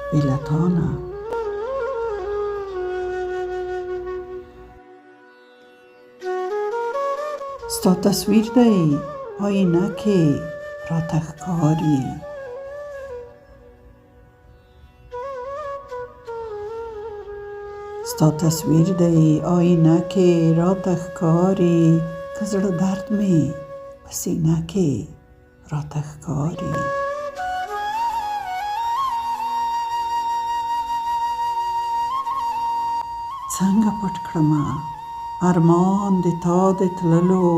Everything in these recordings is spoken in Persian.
بې له تانه. ستا تصویر دی آیینه کې راته ښکاري. ستا تصویر دی آیینه کې راته ښکاري، که زړه درد مې په سینه کې راته ښکاري. څنګه پټ کړمه ارمان د تا د تللو،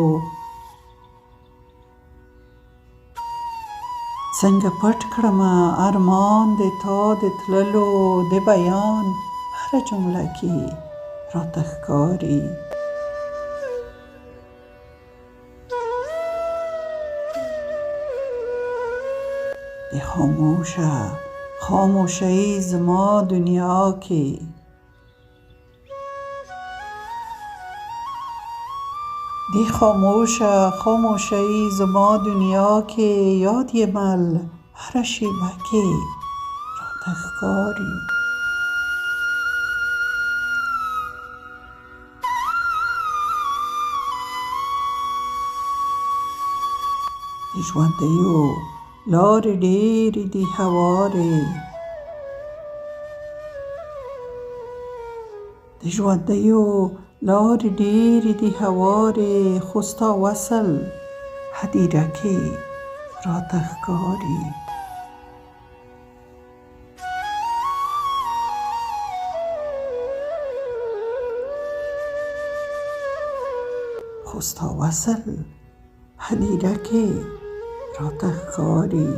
څنګه پټ کړمه ارمان د تا د تللو، د بیان هره جمله کې راته ښکاري. د خاموشه خاموشۍ زما دنیا کې، د خاموشه خاموشۍ زما دنیا کې، یاد یې مل هره شېبه کې راته ښکاري. د ژوندیو لارې ډېرې دي هوارې، د ژوندیو لارې ډېرې دي هوارې، خو ستا وصل هدیره کې راته ښکاري. خو ستا وصل هدیره کې راته ښکاري.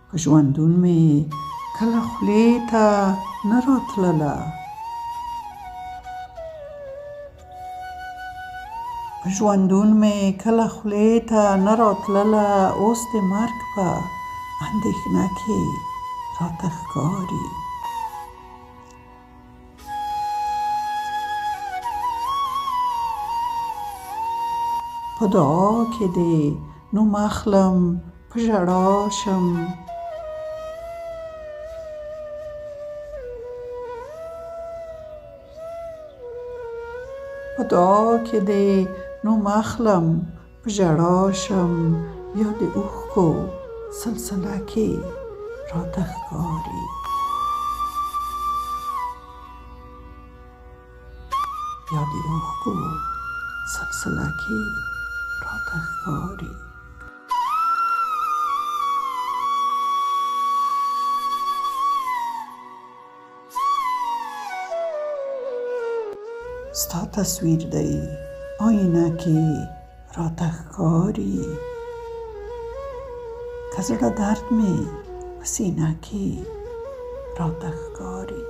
په ژوندون مې کله خولې ته نه راتلله، په ژوندون مې کله خولې ته نه راتلله، اوس د مرګ په اندېښنه کې راته ښکاري. په دعا کې دې نوم اخلم، په ژړا شم، په دعا کې دې نوم اخلم، په ژړا شم، یا د اوښکو سلسله کې راته ښکاري. یا د اوښکو سلسله کې راته ښکاري. ستا تصویر دی آیینه کې راته ښکاري، که زړه درد مې په سینه کې راته ښکاري.